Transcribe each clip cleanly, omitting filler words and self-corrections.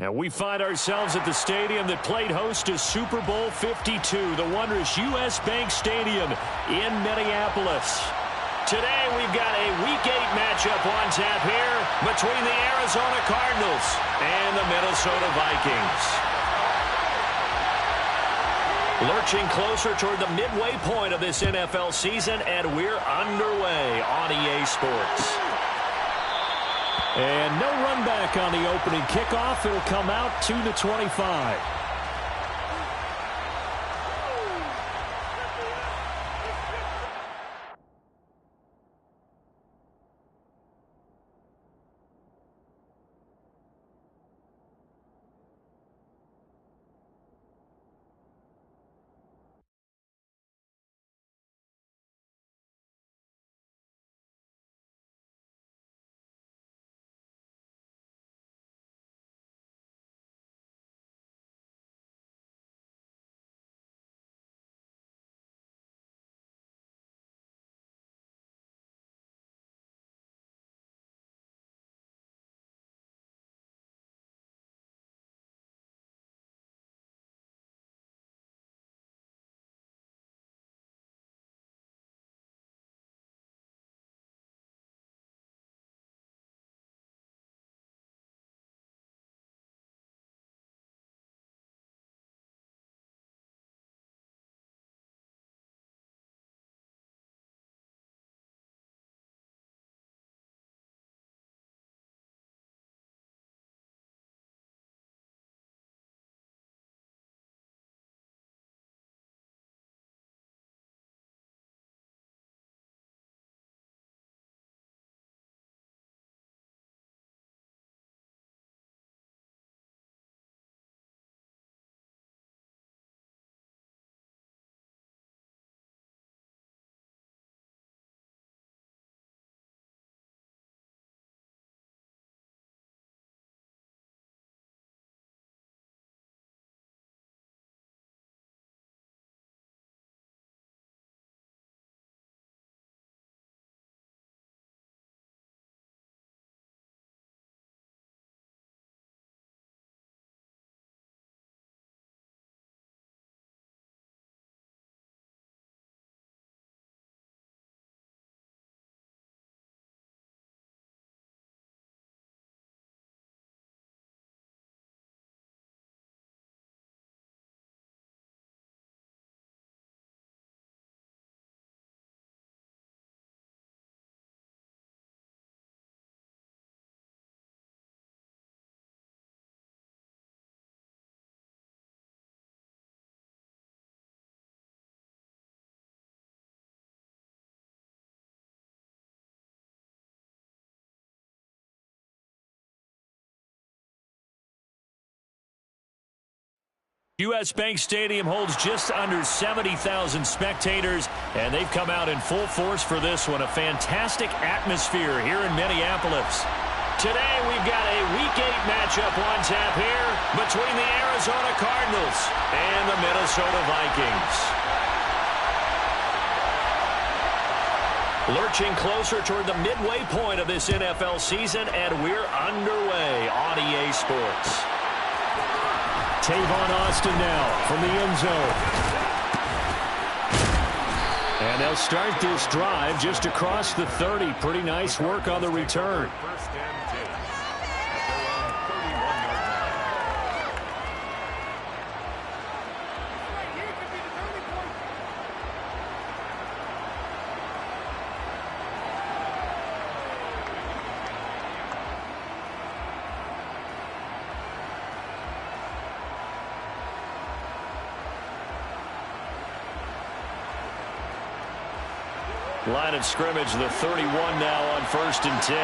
And we find ourselves at the stadium that played host to Super Bowl 52, the wondrous U.S. Bank Stadium in Minneapolis. Today we've got a Week 8 matchup on tap here between the Arizona Cardinals and the Minnesota Vikings. Lurching closer toward the midway point of this NFL season, and we're underway on EA Sports. And no run back on the opening kickoff. It'll come out to the 25. U.S. Bank Stadium holds just under 70,000 spectators, and they've come out in full force for this one. A fantastic atmosphere here in Minneapolis. Today we've got a Week 8 matchup on tap here between the Arizona Cardinals and the Minnesota Vikings. Lurching closer toward the midway point of this NFL season, and we're underway on EA Sports. Tavon Austin now from the end zone. And they'll start this drive just across the 30. Pretty nice work on the return. Line of scrimmage, the 31 now on 1st and 10.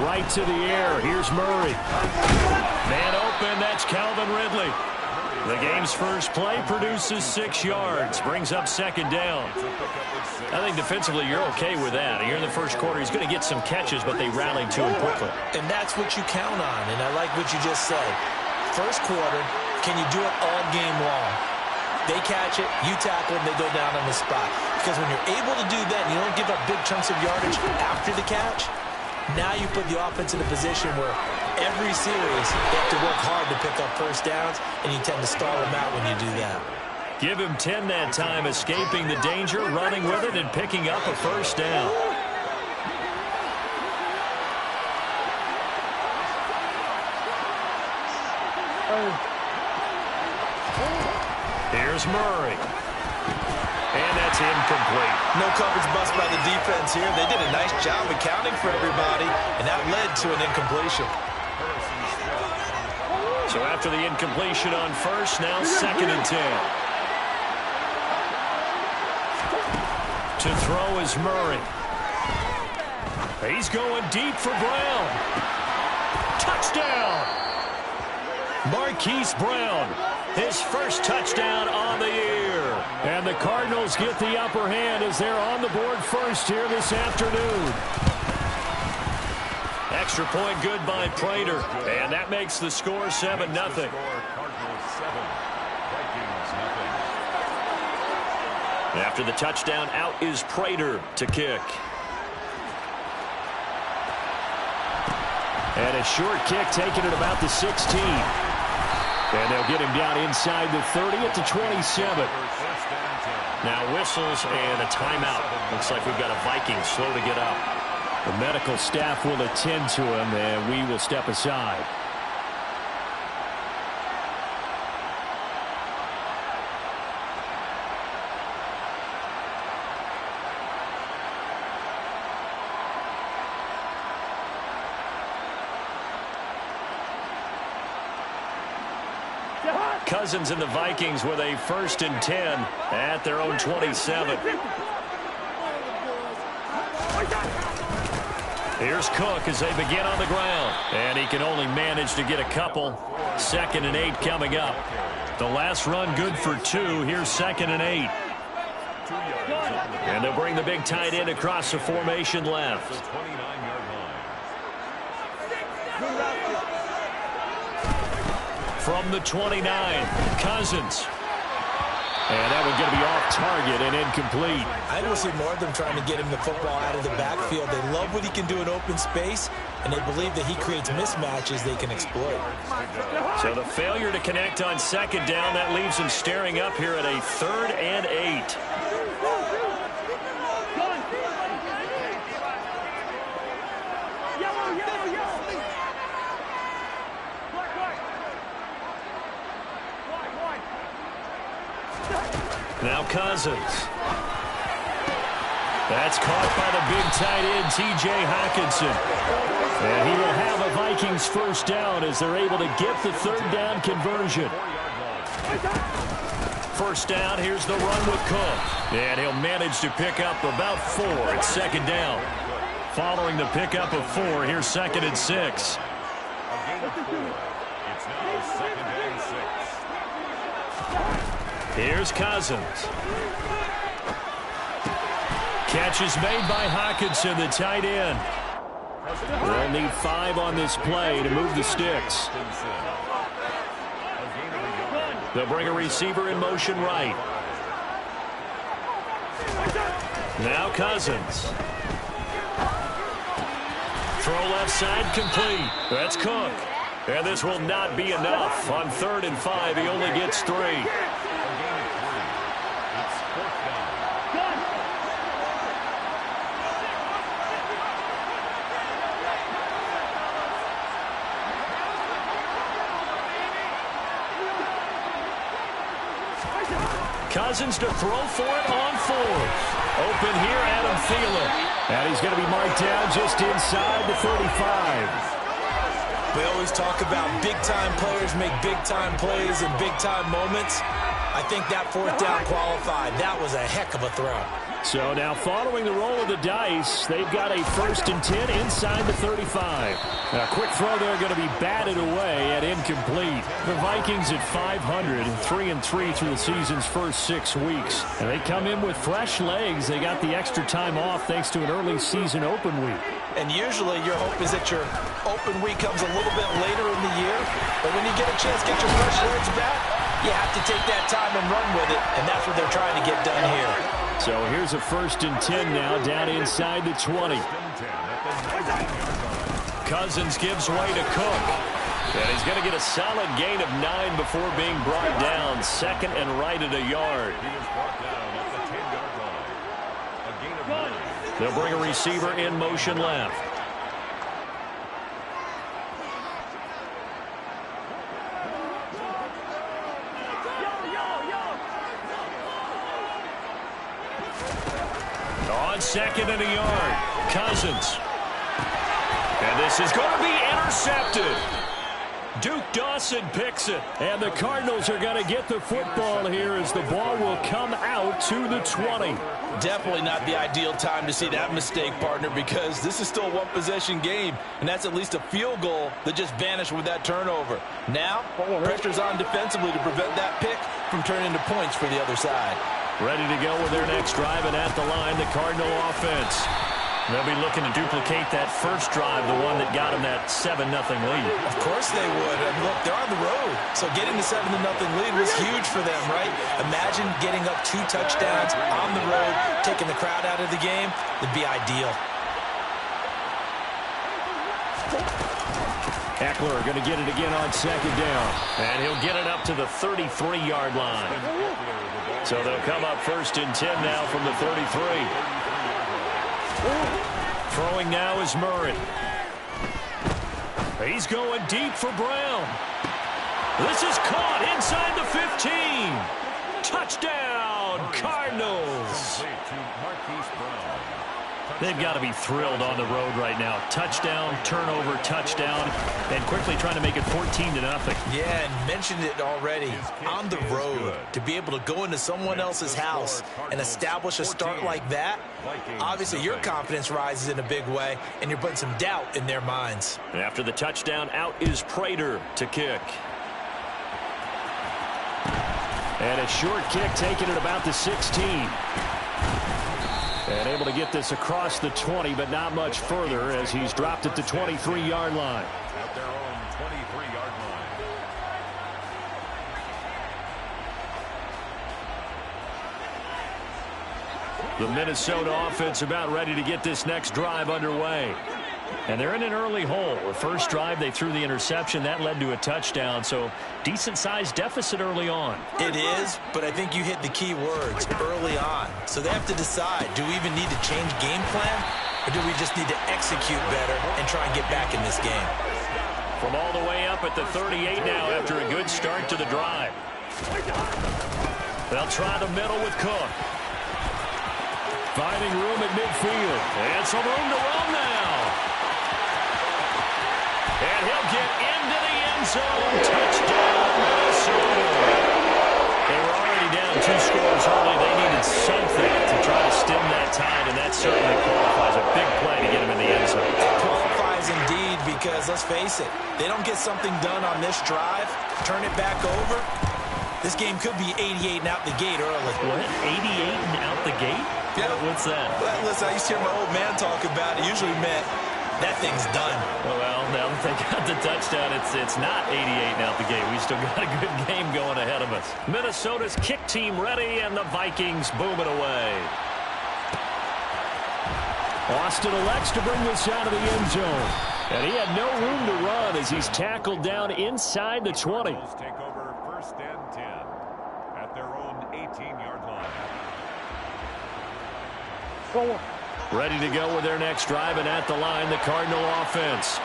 Right to the air. Here's Murray. Man open. That's Calvin Ridley. The game's first play produces 6 yards, brings up 2nd down. I think defensively you're okay with that. Here in the first quarter, he's going to get some catches, but they rallied to him quickly. And that's what you count on, and I like what you just said. first quarter, can you do it all game long? They catch it, you tackle them, they go down on the spot. Because when you're able to do that and you don't give up big chunks of yardage after the catch, now you put the offense in a position where every series they have to work hard to pick up first downs, and you tend to stall them out when you do that. Give him 10 that time, escaping the danger, running with it, and picking up a first down. Here's Murray. And that's incomplete. No coverage bust by the defense here. They did a nice job accounting for everybody, and that led to an incompletion. So after the incompletion on first, now 2nd and 10. To throw is Murray. He's going deep for Brown. Touchdown! Marquise Brown, his first touchdown on the year. And the Cardinals get the upper hand as they're on the board first here this afternoon. Extra point good by Prater. And that makes the score 7-0. After the touchdown, out is Prater to kick. And a short kick taken at about the 16. And they'll get him down inside the 30 at the 27. Now whistles and a timeout. Looks like we've got a Viking slow to get up. The medical staff will attend to him, and we will step aside. Cousins and the Vikings with a 1st and 10 at their own 27. Here's Cook as they begin on the ground. And he can only manage to get a couple. 2nd and 8 coming up. The last run good for 2. Here's 2nd and 8. And they'll bring the big tight end across the formation left. From the 29, Cousins. And that one's going to be off target and incomplete. I don't see more of them trying to get him the football out of the backfield. They love what he can do in open space, and they believe that he creates mismatches they can exploit. So the failure to connect on 2nd down, that leaves him staring up here at a 3rd and 8. Now Cousins. That's caught by the big tight end, T.J. Hockenson. And he will have a Vikings first down as they're able to get the 3rd down conversion. First down, here's the run with Cook. And he'll manage to pick up about 4 at 2nd down. Following the pickup of 4, here's 2nd and 6. It's now 2nd and 6. Here's Cousins. Catch is made by Hockenson, the tight end. They'll need 5 on this play to move the sticks. They'll bring a receiver in motion right. Now Cousins. Throw left side complete. That's Cook. And this will not be enough. On 3rd and 5, he only gets 3. Cousins to throw for it on 4th. Open here, Adam Thielen. And he's going to be marked down just inside the 35. We always talk about big-time players make big-time plays in big-time moments. I think that 4th down qualified. That was a heck of a throw. So now following the roll of the dice, they've got a 1st and 10 inside the 35. A quick throw there going to be batted away and incomplete. The Vikings at 500, 3-3 through the season's first 6 weeks. And they come in with fresh legs. They got the extra time off thanks to an early season open week. And usually your hope is that your open week comes a little bit later in the year. But when you get a chance to get your fresh legs back, you have to take that time and run with it. And that's what they're trying to get done here. So here's a 1st and 10 now, down inside the 20. Cousins gives way to Cook. And he's going to get a solid gain of 9 before being brought down. 2nd and right at a yard. They'll bring a receiver in motion left. On 2nd and a yard, Cousins. And this is going to be intercepted. Duke Dawson picks it. And the Cardinals are going to get the football here as the ball will come out to the 20. Definitely not the ideal time to see that mistake, partner, because this is still a one-possession game, and that's at least a field goal that just vanished with that turnover. Now, pressure's on defensively to prevent that pick from turning into points for the other side. Ready to go with their next drive, and at the line, the Cardinal offense. They'll be looking to duplicate that first drive, the one that got them that 7-0 lead. Of course they would. And look, they're on the road. So getting the 7-0 lead was huge for them, right? Imagine getting up 2 touchdowns on the road, taking the crowd out of the game. It'd be ideal. Eckler going to get it again on 2nd down. And he'll get it up to the 33-yard line. So they'll come up 1st and 10 now from the 33. Throwing now is Murray. He's going deep for Brown. This is caught inside the 15. Touchdown, Cardinals. They've got to be thrilled on the road right now. Touchdown, turnover, touchdown, and quickly trying to make it 14-0. Yeah, and mentioned it already. On the road, to be able to go into someone else's house and establish a start like that, obviously your confidence rises in a big way, and you're putting some doubt in their minds. After the touchdown, out is Prater to kick. And a short kick taken at about the 16. And able to get this across the 20, but not much further as he's dropped at the 23-yard line. At their own 23-yard line. The Minnesota offense about ready to get this next drive underway. And they're in an early hole. The first drive, they threw the interception. That led to a touchdown, so decent-sized deficit early on. It is, but I think you hit the key words, early on. So they have to decide, do we even need to change game plan, or do we just need to execute better and try and get back in this game? From all the way up at the 38 now after a good start to the drive. They'll try the middle with Cook. Finding room at midfield. And some room to run now. And he'll get into the end zone. Touchdown, Minnesota. They were already down 2 scores early. They needed something to try to stem that tide, and that certainly qualifies. A big play to get him in the end zone. It qualifies indeed because, let's face it, they don't get something done on this drive, turn it back over, this game could be 88 and out the gate early. What? 88 and out the gate? Yeah. What's that? Well, listen, I used to hear my old man talk about it. Usually meant that thing's done. Well, now that they got the touchdown, it's not 88 and out the gate. We still got a good game going ahead of us. Minnesota's kick team ready, and the Vikings boom it away. Austin elects to bring this out of the end zone. And he had no room to run as he's tackled down inside the 20. Take over 1st and 10 at their own 18-yard line. Ready to go with their next drive, and at the line, the Cardinal offense.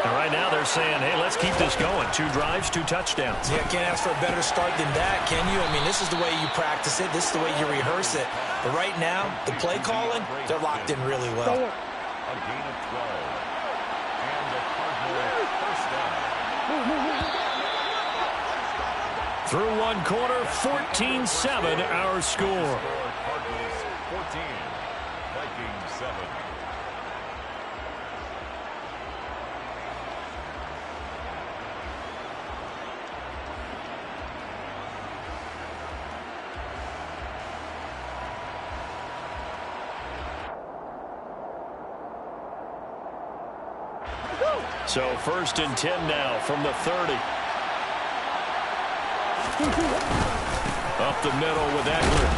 And right now they're saying, hey, let's keep this going. 2 drives, 2 touchdowns. Yeah, can't ask for a better start than that, can you? I mean, this is the way you practice it. This is the way you rehearse it. But right now, the play calling, they're locked in really well. A gain of 12. And the Cardinals first down. Through 1 quarter, 14-7 our score. Cardinals 14. So 1st and 10 now from the 30. Up the middle with Eckler.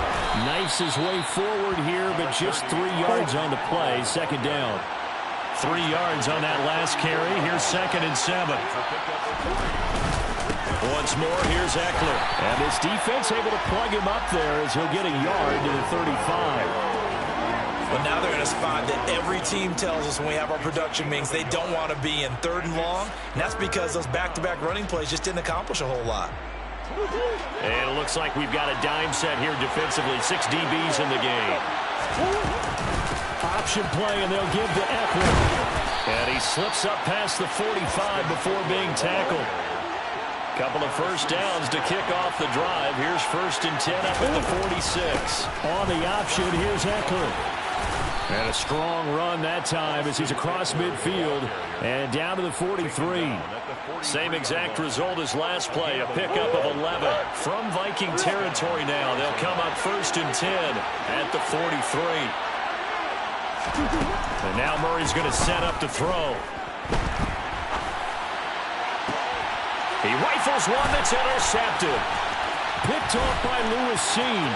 Knifes his way forward here, but just 3 yards on the play. 2nd down. 3 yards on that last carry. Here's 2nd and 7. Once more, here's Eckler. And this defense able to plug him up there as he'll get a yard to the 35. But now they're in a spot that every team tells us when we have our production meetings they don't want to be in, 3rd and long. And that's because those back-to-back running plays just didn't accomplish a whole lot. And it looks like we've got a dime set here defensively. 6 DBs in the game. Option play, and they'll give to Eckler. And he slips up past the 45 before being tackled. Couple of 1st downs to kick off the drive. Here's 1st and 10 up at the 46. On the option, here's Eckler. And a strong run that time as he's across midfield and down to the 43. Same exact result as last play, a pickup of 11. From Viking territory now, they'll come up 1st and 10 at the 43. And now Murray's going to set up to throw. He rifles one that's intercepted. Picked off by Lewis Seen.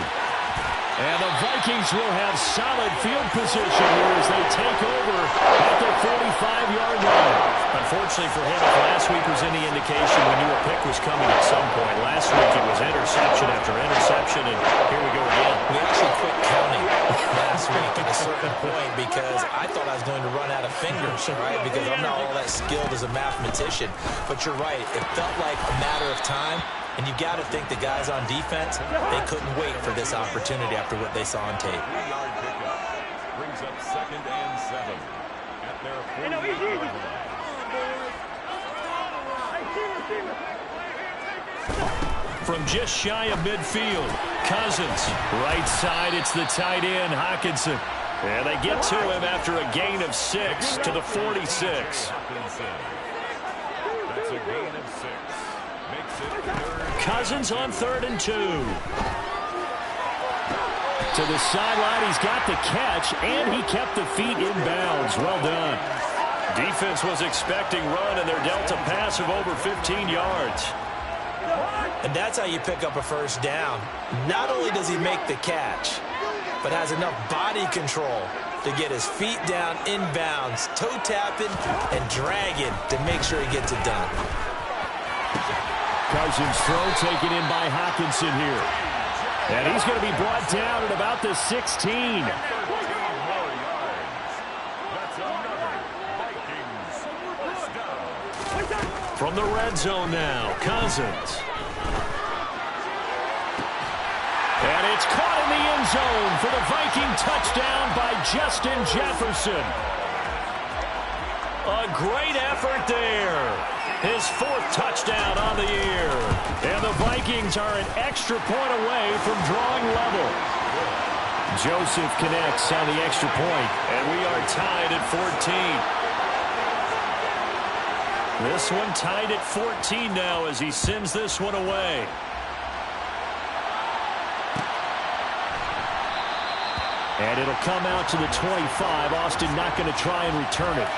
And the Vikings will have solid field position here as they take over at the 45-yard line. Unfortunately for him, if last week was any indication, we knew a pick was coming at some point. Last week it was interception after interception, and here we go again. We actually quit counting last week at a certain point because I thought I was going to run out of fingers, right? Because I'm not all that skilled as a mathematician. But you're right. It felt like a matter of time. And you got to think the guys on defense, they couldn't wait for this opportunity after what they saw on tape. 3-yard pickup brings up 2nd and 7 at their 40-yard line. From just shy of midfield, Cousins. Right side, it's the tight end, Hockenson. And they get to him after a gain of 6 to the 46. That's a gain of 6. Makes it 3rd. Cousins on 3rd and 2. To the sideline, he's got the catch, and he kept the feet in bounds. Well done. Defense was expecting run, and they're dealt a pass of over 15 yards. And that's how you pick up a 1st down. Not only does he make the catch, but has enough body control to get his feet down in bounds, toe tapping and dragging to make sure he gets it done. Cousins throw taken in by Hockenson here. And he's going to be brought down at about the 16. From the red zone now, Cousins. And it's caught in the end zone for the Viking touchdown by Justin Jefferson. A great effort there. His 4th touchdown on the year. And the Vikings are an extra point away from drawing level. Joseph connects on the extra point, and we are tied at 14. This one tied at 14 now as he sends this one away. And it'll come out to the 25. Austin not going to try and return it.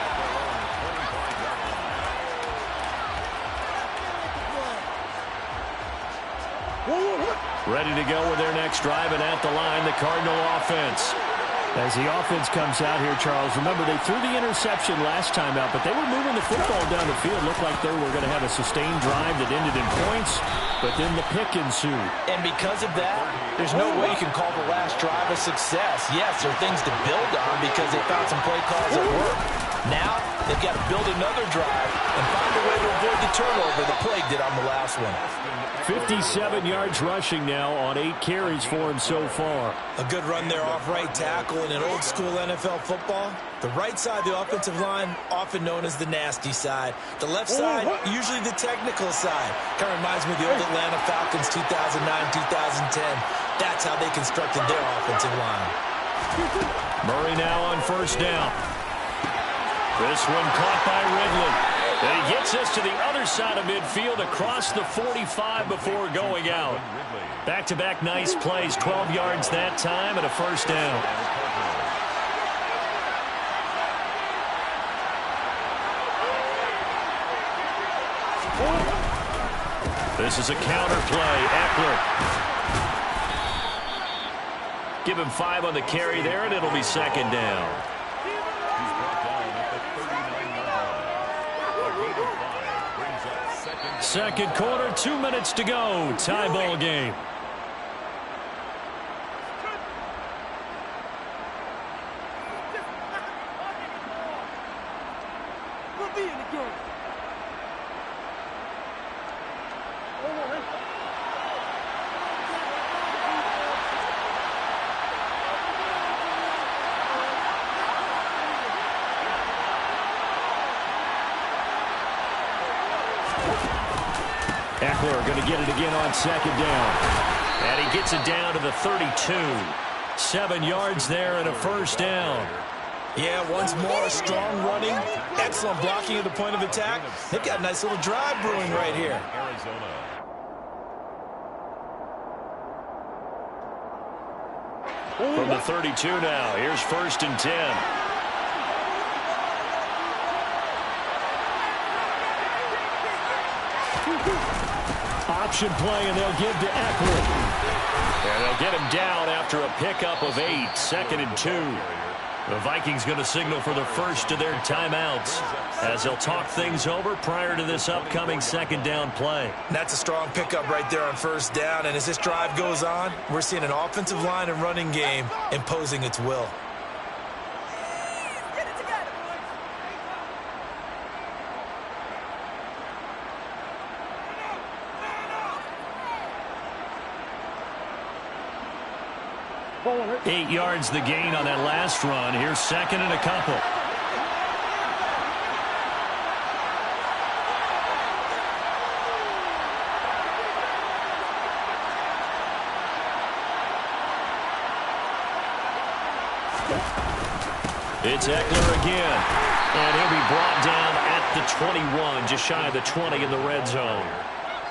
Ready to go with their next drive, and at the line, the Cardinal offense. As the offense comes out here, Charles, remember they threw the interception last time out, but they were moving the football down the field. Looked like they were going to have a sustained drive that ended in points, but then the pick ensued. And because of that, there's no way you can call the last drive a success. Yes, there are things to build on because they found some play calls that work. Now, they've got to build another drive and find a way to avoid the turnover the Plague did on the last one. 57 yards rushing now on 8 carries for him so far. A good run there off right tackle in an old-school NFL football. The right side of the offensive line, often known as the nasty side. The left side, usually the technical side. Kind of reminds me of the old Atlanta Falcons 2009-2010. That's how they constructed their offensive line. Murray now on 1st down. This one caught by Ridley. And he gets us to the other side of midfield across the 45 before going out. Back-to-back nice plays, 12 yards that time and a 1st down. This is a counter play. Eckler. Give him 5 on the carry there, and it'll be second down. He's brought down at the 39-yard line. A gain of 5 brings up Second quarter, 2 minutes to go. Tie ball game. We'll be in the game. Eckler going to get it again on second down. And he gets it down to the 32. 7 yards there and a first down. Yeah, once more, strong running, excellent blocking at the point of attack. They've got a nice little drive brewing right here. Arizona. From the 32 now, here's 1st and 10. Option play, and they'll give to Eckler. And they'll get him down after a pickup of 8, 2nd and 2. The Vikings going to signal for the first of their timeouts as they'll talk things over prior to this upcoming second down play. That's a strong pickup right there on first down, and as this drive goes on, we're seeing an offensive line and running game imposing its will. Get it together, boys. 8 yards the gain on that last run. Here's 2nd and a couple. It's Eckler again. And he'll be brought down at the 21, just shy of the 20 in the red zone.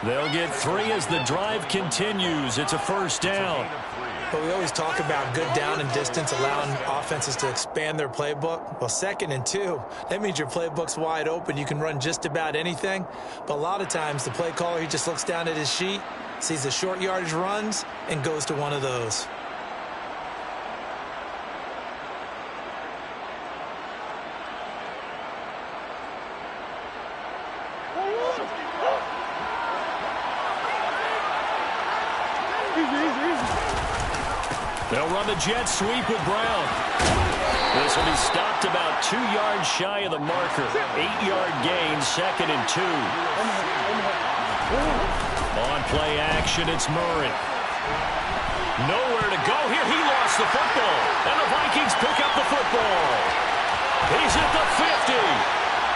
They'll get 3 as the drive continues. It's a first down. But we always talk about good down and distance, allowing offenses to expand their playbook. Well, 2nd and 2, that means your playbook's wide open. You can run just about anything. But a lot of times, the play caller, he just looks down at his sheet, sees the short yardage runs, and goes to one of those. They'll run the jet sweep with Brown. This will be stopped about 2 yards shy of the marker. 8-yard gain, 2nd and 2. On play action, it's Murray. Nowhere to go here. He lost the football. And the Vikings pick up the football. He's at the 50.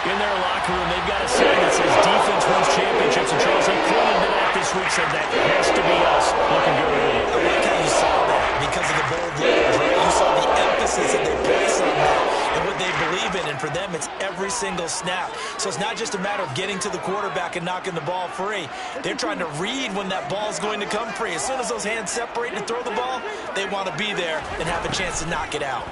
In their locker room, they've got a sign that says defense wins championships. And Charles, they pointed to that this week, said that has to be us. Looking good. I like how you saw that because of the bold language, right? You saw the emphasis that they place on that and what they believe in. And for them, it's every single snap. So it's not just a matter of getting to the quarterback and knocking the ball free. They're trying to read when that ball is going to come free. As soon as those hands separate to throw the ball, they want to be there and have a chance to knock it out.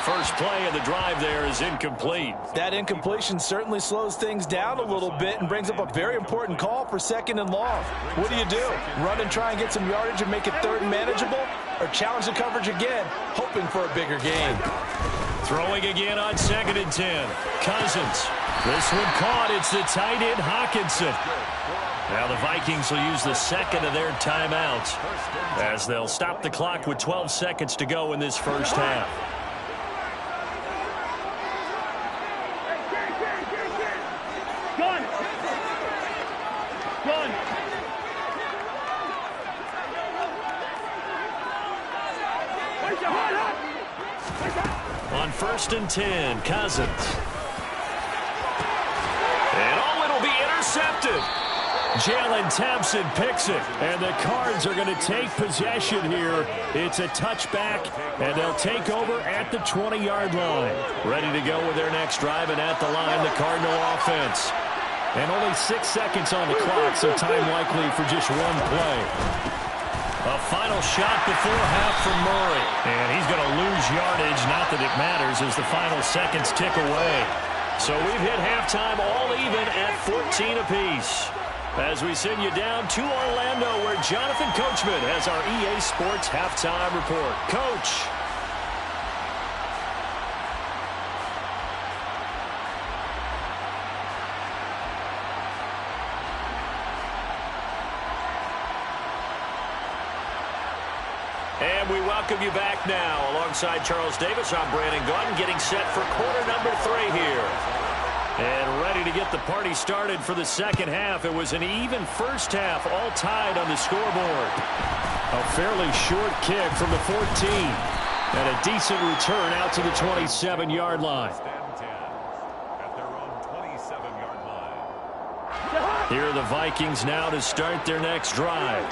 First play of the drive there is incomplete. That incompletion certainly slows things down a little bit and brings up a very important call for 2nd and long. What do? Run and try and get some yardage and make it 3rd and manageable? Or challenge the coverage again, hoping for a bigger gain? Throwing again on 2nd and 10. Cousins. This one caught. It's the tight end, Hawkinson. Now the Vikings will use the 2nd of their timeouts as they'll stop the clock with 12 seconds to go in this first half. On 1st and 10, Cousins. And it'll be intercepted. Jalen Thompson picks it, and the Cards are going to take possession here. It's a touchback, and they'll take over at the 20-yard line. Ready to go with their next drive, and at the line, the Cardinal offense. And only 6 seconds on the clock, so time likely for just one play. A final shot before half from Murray. And he's going to lose yardage. Not that it matters as the final seconds tick away. So we've hit halftime all even at 14 apiece. As we send you down to Orlando, where Jonathan Coachman has our EA Sports halftime report. Coach. And we welcome you back now. Alongside Charles Davis, I'm Brandon Gaudin, getting set for quarter number 3 here. And ready to get the party started for the second half. It was an even first half, all tied on the scoreboard. A fairly short kick from the 14. And a decent return out to the 27-yard line. At their own 27-yard line. Here are the Vikings now to start their next drive.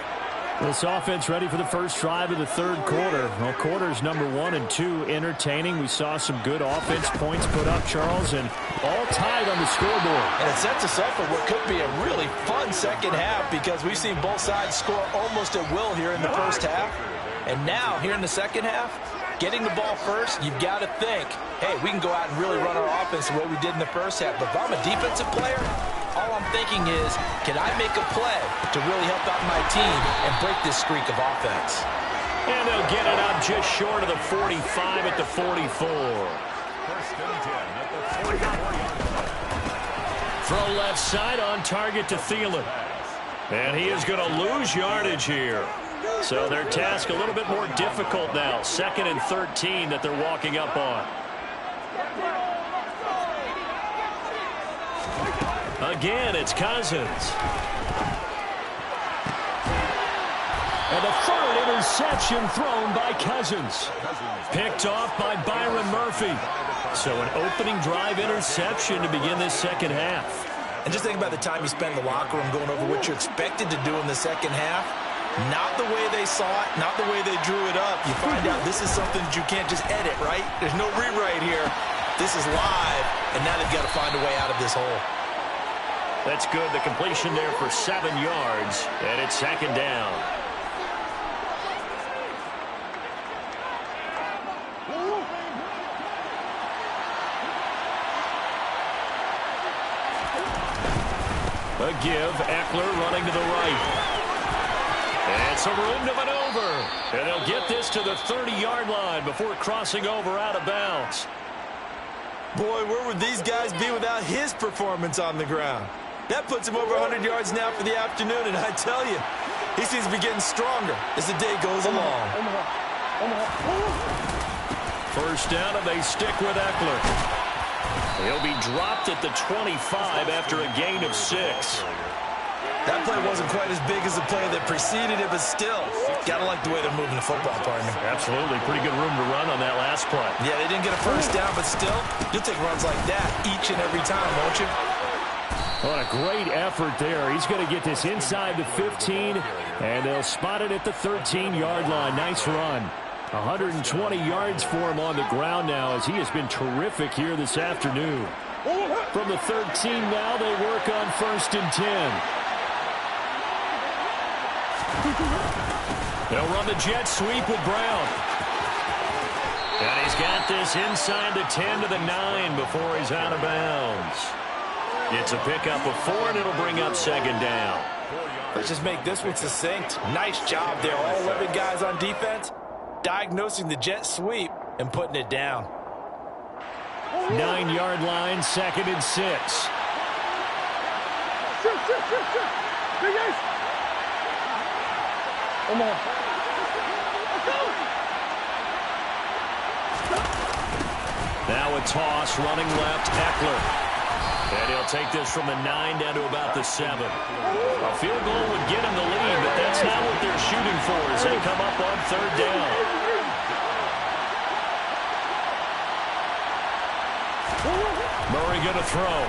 This offense ready for the first drive of the third quarter. Well, quarters number 1 and 2 entertaining. We saw some good offense points put up, Charles, and all tied on the scoreboard. And it sets us up for what could be a really fun second half because we've seen both sides score almost at will here in the first half. And now, here in the second half, getting the ball first, you've got to think, hey, we can go out and really run our offense the way we did in the first half. But if I'm a defensive player, all I'm thinking is, can I make a play to really help out my team and break this streak of offense? And they'll get it up just short of the 45 at the 44. First and 10 at the 44-yard line. Throw left side on target to Thielen. And he is going to lose yardage here. So their task a little bit more difficult now. 2nd and 13 that they're walking up on. Again, it's Cousins. And a third interception thrown by Cousins. Picked off by Byron Murphy. So an opening drive interception to begin this second half. And just think about the time you spend in the locker room going over what you're expected to do in the second half. Not the way they saw it, not the way they drew it up. You find out this is something that you can't just edit, right? There's no rewrite here. This is live, and now they've got to find a way out of this hole. That's good. The completion there for 7 yards, and it's 2nd down. A give, Eckler running to the right. And some room to maneuver. And they'll get this to the 30-yard line before crossing over out of bounds. Boy, where would these guys be without his performance on the ground? That puts him over 100 yards now for the afternoon, and I tell you, he seems to be getting stronger as the day goes along. First down, and they stick with Eckler. He'll be dropped at the 25 after a gain of 6. That play wasn't quite as big as the play that preceded it, but still, gotta like the way they're moving the football, partner. Absolutely. Pretty good room to run on that last play. Yeah, they didn't get a first down, but still, you'll take runs like that each and every time, won't you? What a great effort there. He's going to get this inside the 15, and they'll spot it at the 13-yard line. Nice run. 120 yards for him on the ground now as he has been terrific here this afternoon. From the 13 now, they work on 1st and 10. They'll run the jet sweep with Brown. And he's got this inside the 10 to the 9 before he's out of bounds. It's a pickup of 4, and it'll bring up 2nd down. Let's just make this one succinct. Nice job there. All 11 guys on defense diagnosing the jet sweep and putting it down. 9-yard line, 2nd and 6. Come on. Now a toss, running left, Eckler. And he'll take this from the 9 down to about the 7. A field goal would get him the lead, but that's not what they're shooting for as they come up on 3rd down. Murray going to throw.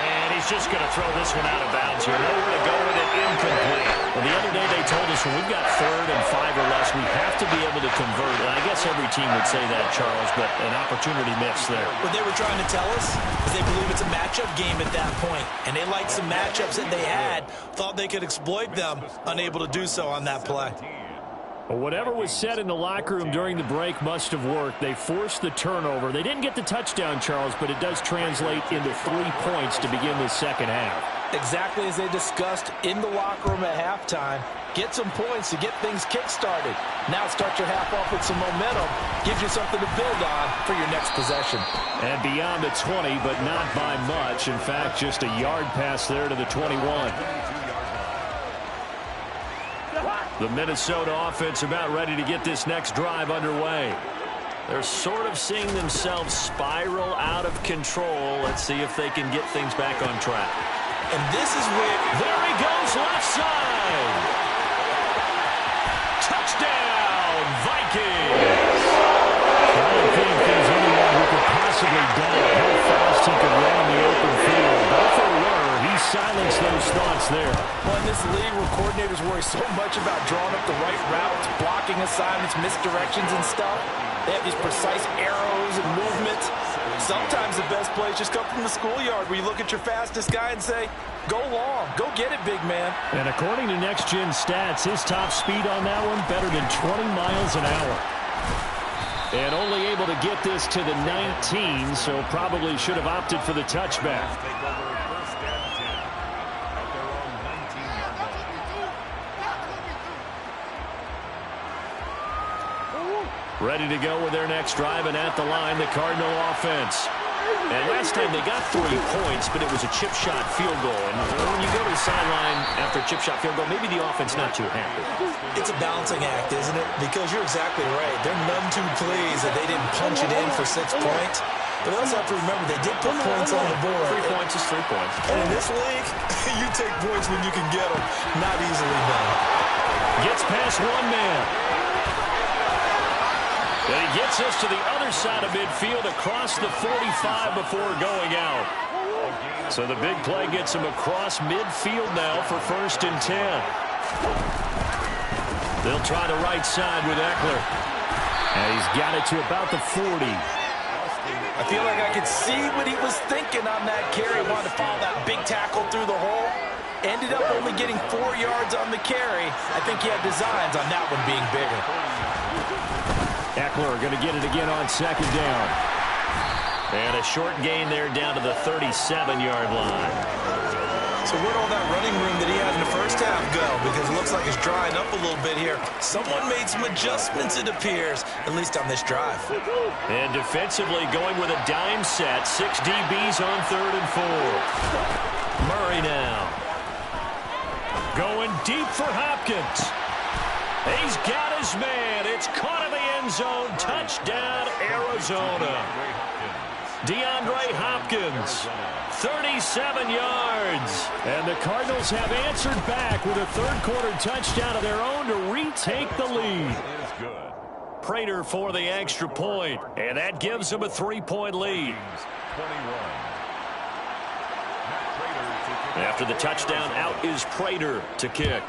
And he's he's just going to throw this one out of bounds here. Nowhere to go with it, incomplete. Well, the other day they told us when we've got 3rd and 5 or less, we have to be able to convert. And I guess every team would say that, Charles, but an opportunity missed there. What they were trying to tell us is they believe it's a matchup game at that point. And they liked some matchups that they had, thought they could exploit them, unable to do so on that play. Well, whatever was said in the locker room during the break must have worked. They forced the turnover. They didn't get the touchdown, Charles, but it does translate into 3 points to begin the second half. Exactly as they discussed in the locker room at halftime. Get some points to get things kick-started. Now start your half off with some momentum. Gives you something to build on for your next possession. And beyond the 20, but not by much. In fact, just a yard pass there to the 21. The Minnesota offense about ready to get this next drive underway. They're sort of seeing themselves spiral out of control. Let's see if they can get things back on track. And this is where... There he goes, left side. Touchdown, Vikings. I don't think there's anyone who could possibly doubt how fast he could run on the open field. But if there were, he silenced those thoughts there. Well, in this league where coordinators worry so much about drawing up the right routes, blocking assignments, misdirections and stuff, they have these precise arrows and movements. Sometimes the best plays just come from the schoolyard where you look at your fastest guy and say, go long, go get it, big man. And according to Next Gen Stats, his top speed on that one better than 20 miles an hour. And only able to get this to the 19, so probably should have opted for the touchback. Ready to go with their next drive, and at the line, the Cardinal offense. And last time they got 3 points, but it was a chip shot field goal. And when you go to the sideline after a chip shot field goal, maybe the offense not too happy. It's a balancing act, isn't it? Because you're exactly right. They're none too pleased that they didn't punch it in for 6 points. But we also have to remember they did put points on the board. 3 points is 3 points. And in this league, you take points when you can get them. Not easily done. Gets past one man. And he gets us to the other side of midfield across the 45 before going out. So the big play gets him across midfield now for 1st and 10. They'll try the right side with Eckler. And he's got it to about the 40. I feel like I could see what he was thinking on that carry. Wanted to follow that big tackle through the hole. Ended up only getting 4 yards on the carry. I think he had designs on that one being bigger. Eckler going to get it again on 2nd down. And a short gain there down to the 37-yard line. So where'd all that running room that he had in the first half go? Because it looks like it's drying up a little bit here. Someone made some adjustments, it appears, at least on this drive. And defensively going with a dime set. 6 DBs on 3rd and 4. Murray now. Going deep for Hopkins. He's got his man. It's caught in the end zone. Touchdown, Arizona. DeAndre Hopkins, 37 yards. And the Cardinals have answered back with a 3rd-quarter touchdown of their own to retake the lead. Prater for the extra point, and that gives them a 3-point lead. After the touchdown, out is Prater to kick.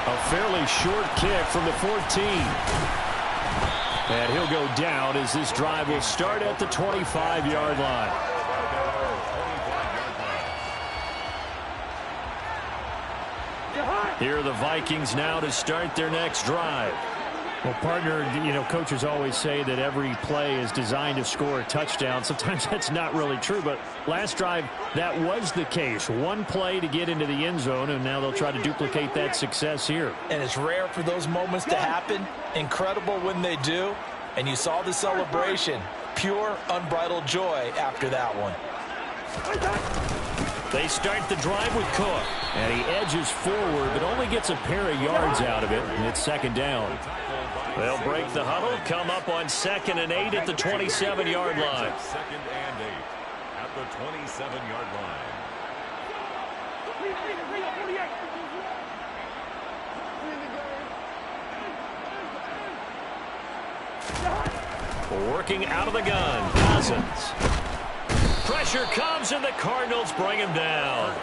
A fairly short kick from the 14. And he'll go down as this drive will start at the 25-yard line. Here are the Vikings now to start their next drive. Well, partner, you know, coaches always say that every play is designed to score a touchdown. Sometimes that's not really true, but last drive, that was the case. One play to get into the end zone, and now they'll try to duplicate that success here. And it's rare for those moments to happen. Incredible when they do. And you saw the celebration. Pure, unbridled joy after that one. They start the drive with Cook, and he edges forward, but only gets a pair of yards out of it, and it's 2nd down. They'll break the huddle, come up on 2nd and 8 at the 27-yard line. 2nd and 8 at the 27-yard line. Working out of the gun, Cousins. Pressure comes, and the Cardinals bring him down.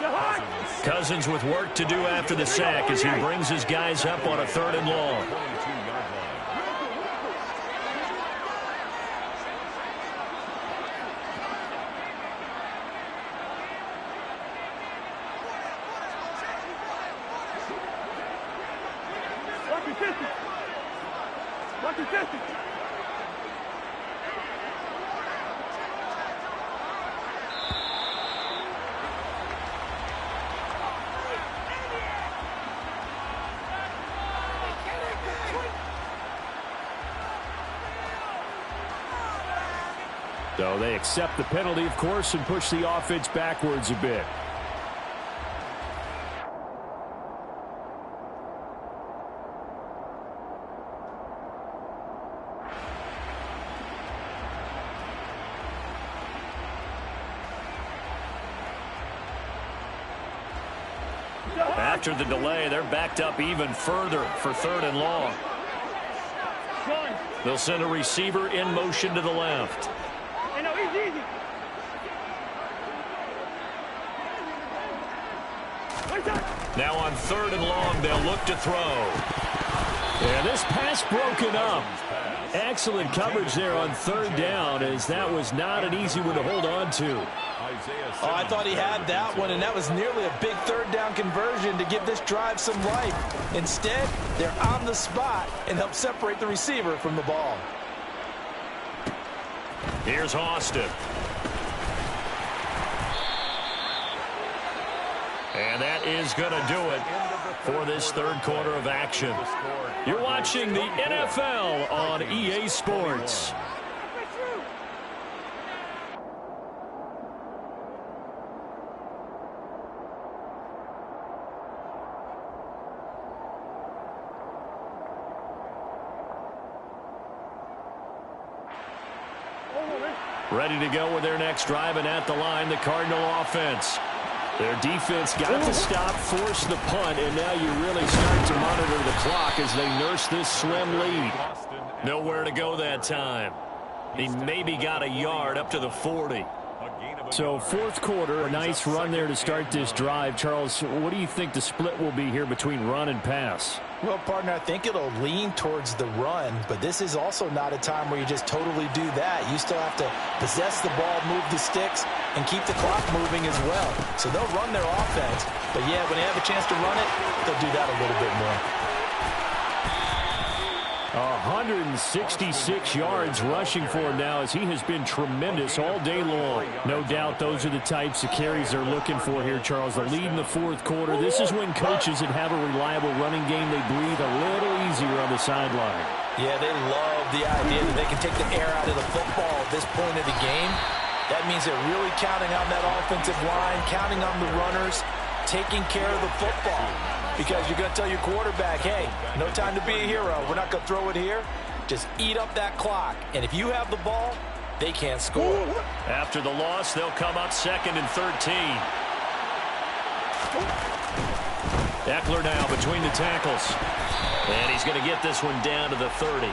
Cousins with work to do after the sack as he brings his guys up on a 3rd and long. So they accept the penalty, of course, and push the offense backwards a bit. After the delay, they're backed up even further for 3rd and long. They'll send a receiver in motion to the left. Now on 3rd and long, they'll look to throw. And this pass broken up. Excellent coverage there on 3rd down, as that was not an easy one to hold on to. Oh, I thought he had that one, and that was nearly a big 3rd down conversion to give this drive some life. Instead, they're on the spot and help separate the receiver from the ball. Here's Austin. And that is going to do it for this 3rd quarter of action. You're watching the NFL on EA Sports. Ready to go with their next drive, and at the line, the Cardinal offense. Their defense got the stop, forced the punt, and now you really start to monitor the clock as they nurse this slim lead. Nowhere to go that time. He maybe got a yard up to the 40. So 4th quarter, a nice run there to start this drive. Charles, what do you think the split will be here between run and pass? Well, partner, I think it'll lean towards the run, but this is also not a time where you just totally do that. You still have to possess the ball, move the sticks, and keep the clock moving as well. So they'll run their offense, but yeah, when they have a chance to run it, they'll do that a little bit more. 166 yards rushing for him now, as he has been tremendous all day long. No doubt those are the types of carries they're looking for here, Charles. The lead in the 4th quarter. This is when coaches that have a reliable running game, they breathe a little easier on the sideline. Yeah, they love the idea that they can take the air out of the football at this point of the game. That means they're really counting on that offensive line, counting on the runners, taking care of the football. Because you're going to tell your quarterback, hey, no time to be a hero. We're not going to throw it here. Just eat up that clock. And if you have the ball, they can't score. After the loss, they'll come up 2nd and 13. Eckler now between the tackles. And he's going to get this one down to the 30.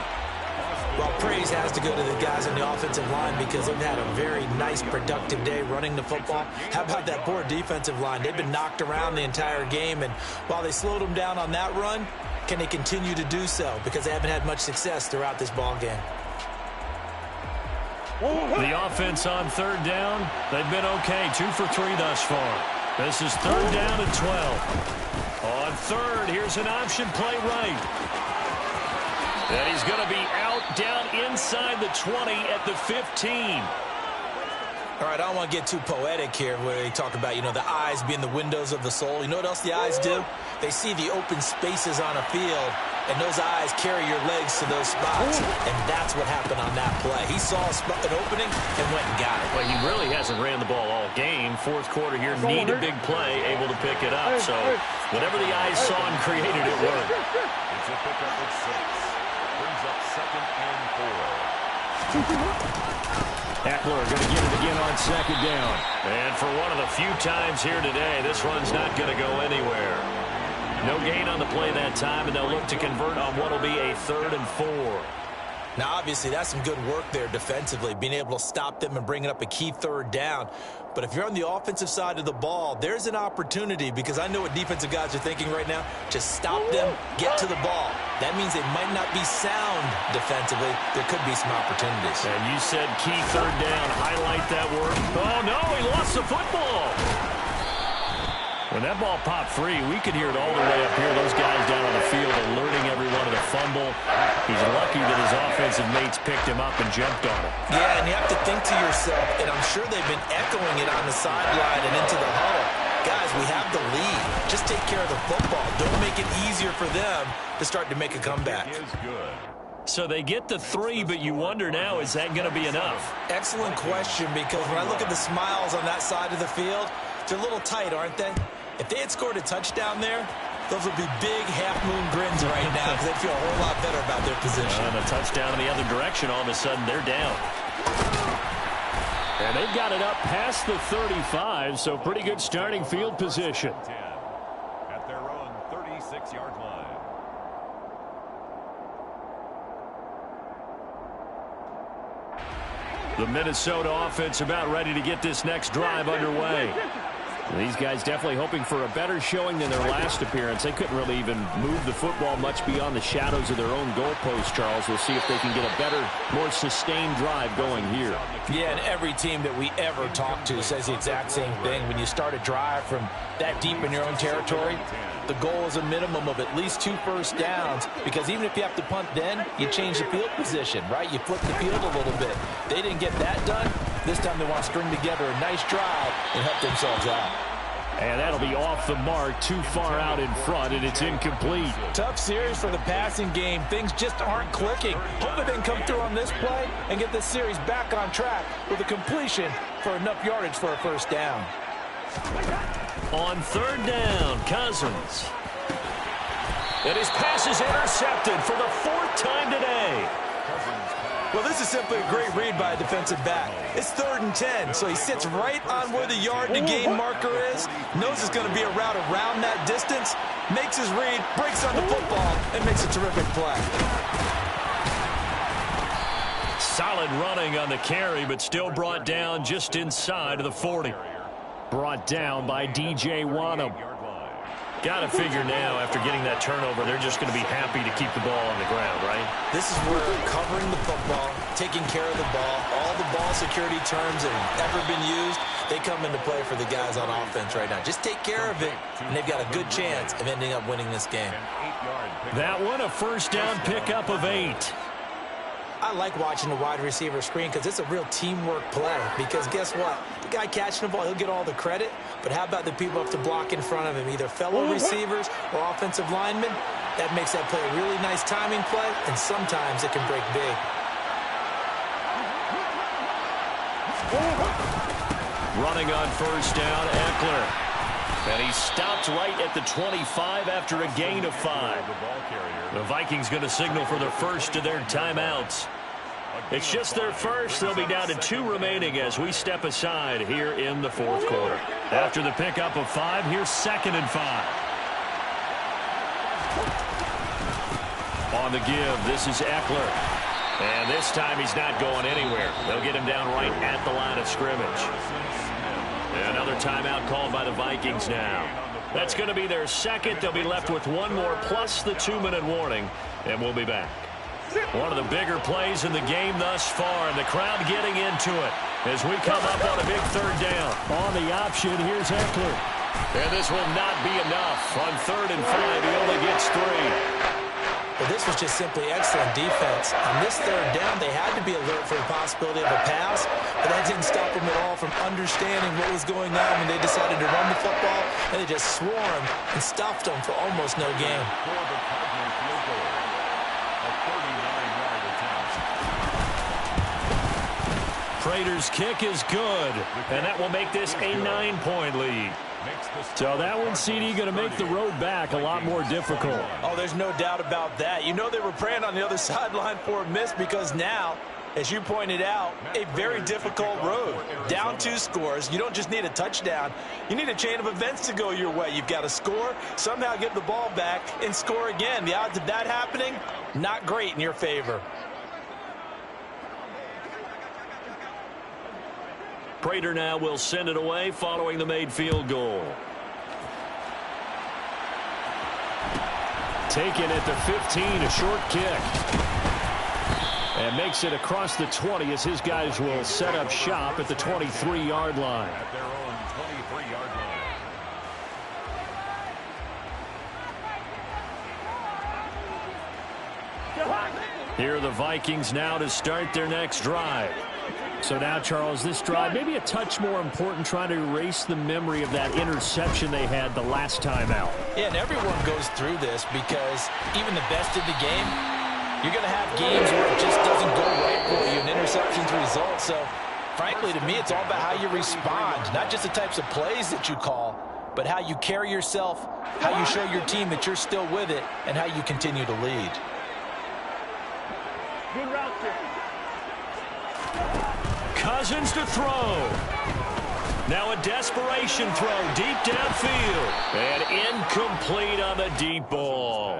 Well, praise has to go to the guys on the offensive line because they've had a very nice, productive day running the football. How about that poor defensive line? They've been knocked around the entire game, and while they slowed them down on that run, can they continue to do so? Because they haven't had much success throughout this ball game. The offense on 3rd down, they've been okay. 2 for 3 thus far. This is 3rd down and 12. On 3rd, here's an option play right. And he's going to be out down inside the 20 at the 15. All right, I don't want to get too poetic here where they talk about, you know, the eyes being the windows of the soul. You know what else the eyes do? They see the open spaces on a field, and those eyes carry your legs to those spots. And that's what happened on that play. He saw an opening and went and got it. Well, he really hasn't ran the ball all game. 4th quarter here, need a big play, able to pick it up. So whatever the eyes saw and created, it worked. It's a pickup at 6. Brings up 2nd and 4. Eckler going to get it again on 2nd down. And for one of the few times here today, this run's not going to go anywhere. No gain on the play that time, and they'll look to convert on what will be a 3rd and 4. Now, obviously, that's some good work there defensively, being able to stop them and bringing up a key third down. But if you're on the offensive side of the ball, there's an opportunity, because I know what defensive guys are thinking right now. Just stop them, get to the ball. That means they might not be sound defensively. There could be some opportunities. And you said key third down. Highlight that word. Oh, no, he lost the football. When that ball popped free, we could hear it all the way up here. Those guys down on the field alerting everyone of the fumble. He's lucky that his offensive mates picked him up and jumped on him. Yeah, and you have to think to yourself, and I'm sure they've been echoing it on the sideline and into the huddle. Guys, we have the lead. Just take care of the football. Don't make it easier for them to start to make a comeback. So they get the 3, but you wonder now, is that going to be enough? Excellent question, because when I look at the smiles on that side of the field, they're a little tight, aren't they? If they had scored a touchdown there, those would be big half-moon grins right now, because they'd feel a whole lot better about their position. And a touchdown in the other direction, all of a sudden they're down. And they've got it up past the 35, so pretty good starting field position. At their own 36-yard line. The Minnesota offense about ready to get this next drive underway. These guys definitely hoping for a better showing than their last appearance. They couldn't really even move the football much beyond the shadows of their own goalpost, Charles. We'll see if they can get a better, more sustained drive going here. Yeah, and every team that we ever talk to says the exact same thing. When you start a drive from that deep in your own territory, the goal is a minimum of at least 2 first downs, because even if you have to punt then, you change the field position, right? You flip the field a little bit. They didn't get that done. This time they want to string together a nice drive and help themselves out. And that'll be off the mark, too far out in front, and it's incomplete. Tough series for the passing game. Things just aren't clicking. Hopefully they can come through on this play and get this series back on track with a completion for enough yardage for a first down. On third down, Cousins. And his pass is intercepted for the 4th time today. Well, this is simply a great read by a defensive back. It's 3rd and 10, so he sits right on where the yard-to-gain marker is, knows it's going to be a route around that distance, makes his read, breaks on the football, and makes a terrific play. Solid running on the carry, but still brought down just inside of the 40. Brought down by DJ Wanham. Got to figure now, after getting that turnover, they're just going to be happy to keep the ball on the ground, right? This is where covering the football, taking care of the ball, all the ball security terms that have ever been used, they come into play for the guys on offense right now. Just take care of it, and they've got a good chance of ending up winning this game. That one, a first down pickup of 8. I like watching the wide receiver screen because it's a real teamwork play. Because guess what? The guy catching the ball, he'll get all the credit. But how about the people up to block in front of him, either fellow receivers or offensive linemen? That makes that play a really nice timing play, and sometimes it can break big. Running on first down, Eckler. And he stopped right at the 25 after a gain of 5. The Vikings going to signal for the first of their timeouts. It's just their first. They'll be down to 2 remaining as we step aside here in the 4th quarter. After the pickup of 5, here's 2nd and 5. On the give, this is Eckler. And this time he's not going anywhere. They'll get him down right at the line of scrimmage. Another timeout called by the Vikings now. That's going to be their second. They'll be left with 1 more plus the 2-minute warning, and we'll be back. One of the bigger plays in the game thus far, and the crowd getting into it as we come up on a big 3rd down. On the option, here's Eckler. And this will not be enough. On 3rd and 5, he only gets 3. Well, this was just simply excellent defense. On this 3rd down, they had to be alert for the possibility of a pass, but that didn't stop them at all from understanding what was going on when they decided to run the football, and they just swarmed and stopped them for almost no gain. Prater's kick is good, and that will make this a 9-point lead. So that one, CD, going to make the road back a lot more difficult. Oh, there's no doubt about that. You know they were praying on the other sideline for a miss, because now, as you pointed out, a very difficult road. Down 2 scores. You don't just need a touchdown. You need a chain of events to go your way. You've got to score, somehow get the ball back, and score again. The odds of that happening, not great in your favor. Prater now will send it away following the made field goal. Taken at the 15, a short kick. And makes it across the 20 as his guys will set up shop at the 23-yard line. At their own 23-yard line. Here are the Vikings now to start their next drive. So now, Charles, this drive maybe a touch more important, trying to erase the memory of that interception they had the last time out. Yeah, and everyone goes through this because even the best in the game, you're going to have games where it just doesn't go right for you, and interceptions result. So, frankly, to me, it's all about how you respond, not just the types of plays that you call, but how you carry yourself, how you show your team that you're still with it, and how you continue to lead. Good route there. Cousins to throw. Now a desperation throw deep downfield. And incomplete on the deep ball.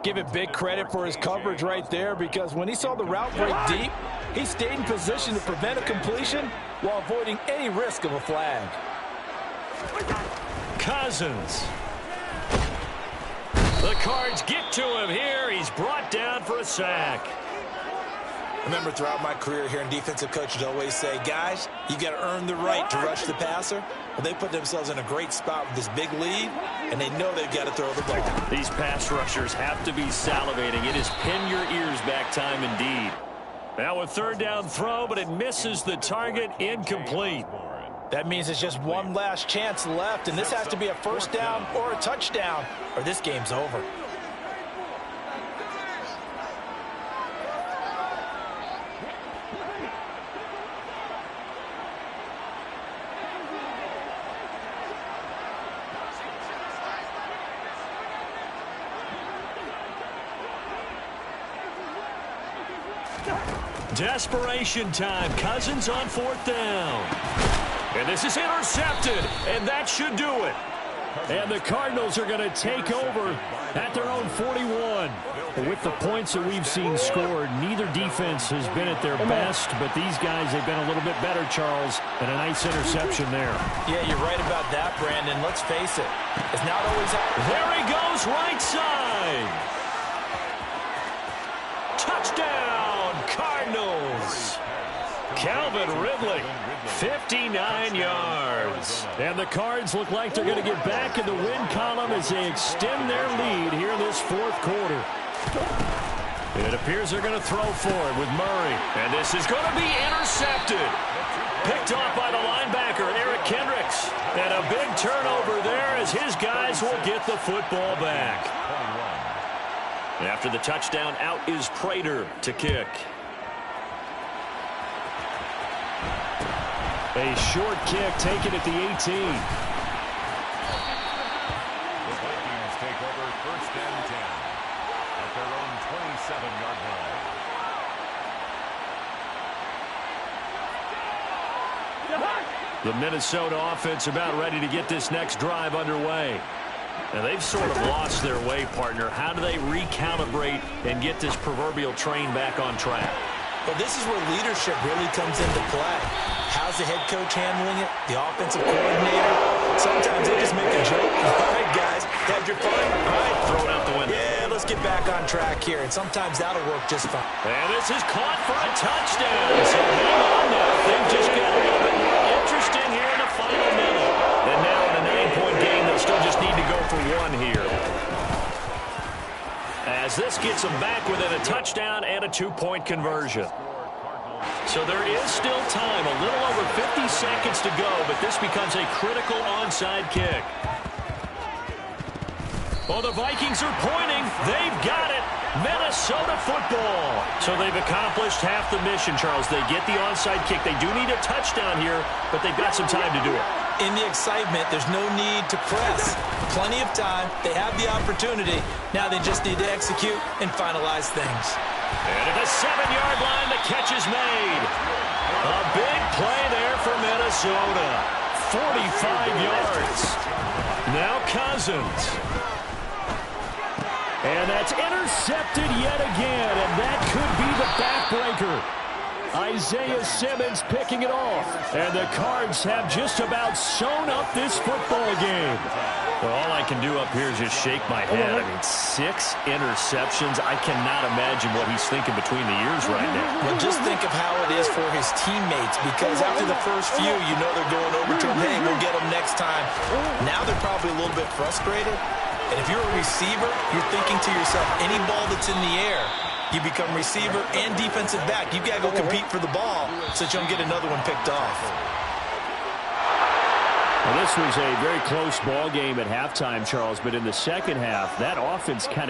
Give it big credit for his coverage right there, because when he saw the route break deep, he stayed in position to prevent a completion while avoiding any risk of a flag. Cousins. The Cards get to him here. He's brought down for a sack. I remember throughout my career hearing defensive coaches always say, guys, you got to earn the right to rush the passer. Well, they put themselves in a great spot with this big lead, and they know they've got to throw the ball. These pass rushers have to be salivating. It is pin your ears back time indeed. Now a third down throw, but it misses the target. Incomplete. That means it's just one last chance left, and this has to be a first down or a touchdown, or this game's over. Desperation time. Cousins on fourth down. And this is intercepted, and that should do it. And the Cardinals are going to take over at their own 41. With the points that we've seen scored, neither defense has been at their best, but these guys have been a little bit better, Charles, and a nice interception there. Yeah, you're right about that, Brandon. Let's face it. It's not always happening. There he goes, right side. Touchdown, Cardinals. Calvin Ridley, 59 yards. And the Cards look like they're going to get back in the win column as they extend their lead here in this fourth quarter. It appears they're going to throw for it with Murray. And this is going to be intercepted. Picked off by the linebacker, Eric Kendricks. And a big turnover there as his guys will get the football back. After the touchdown, out is Prater to kick. A short kick taken at the 18. The Vikings take over first and 10 at their own 27-yard line. The Minnesota offense about ready to get this next drive underway. Now they've sort of lost their way, partner. How do they recalibrate and get this proverbial train back on track? Well, this is where leadership really comes into play. How's the head coach handling it? The offensive coordinator? Sometimes they just make a joke. All right, guys, had your fun? All right, Throw it out the window. yeah, let's get back on track here. And sometimes that'll work just fine. And this is caught for a touchdown. So hang on now. Things just got a little bit more interesting here in the final minute. And now in a 9-point game, they'll still just need to go for one here. As this gets them back within a touchdown and a 2-point conversion. So there is still time, a little over 50 seconds to go, but this becomes a critical onside kick. Well, the Vikings are pointing. They've got it. Minnesota football. So they've accomplished half the mission, Charles. They get the onside kick. They do need a touchdown here, but they've got some time to do it. In the excitement, there's no need to press. Plenty of time. They have the opportunity. Now they just need to execute and finalize things. And at the 7-yard line, the catch is made. A big play there for Minnesota. 45 yards. Now Cousins. And that's intercepted yet again, and that could be the backbreaker. Isaiah Simmons picking it off. And the Cards have just about sewn up this football game. Well, all I can do up here is just shake my head. I mean, 6 interceptions. I cannot imagine what he's thinking between the ears right now. Well, just think of how it is for his teammates, because after the first few, you know they're going over to him, hey, we'll get him next time. Now they're probably a little bit frustrated. And if you're a receiver, you're thinking to yourself, any ball that's in the air, you become receiver and defensive back. You've got to go compete for the ball so that you don't get another one picked off. Well, this was a very close ball game at halftime, Charles, but in the second half, that offense kind of